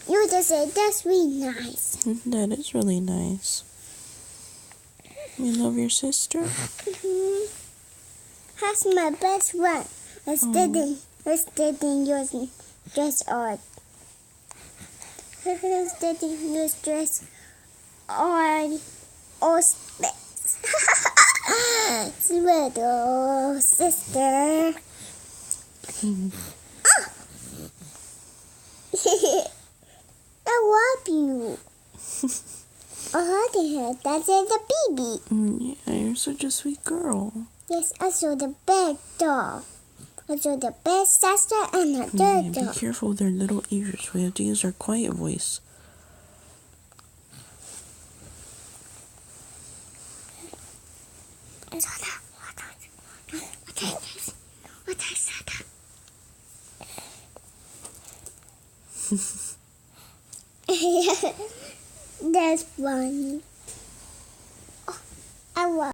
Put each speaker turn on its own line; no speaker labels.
You just said that's really nice.
That is really nice. You love your sister?
Mm-hmm. That's my best friend. Instead yours dress on. Instead yours dress on all space. Little sister. I love you. That's the baby.
Yeah, you're such a sweet girl.
Yes, I saw the big dog. I saw the big sister and the third
Be
dog.
careful with their little ears. We have to use our quiet voice.
What I said. That's funny. Oh, I love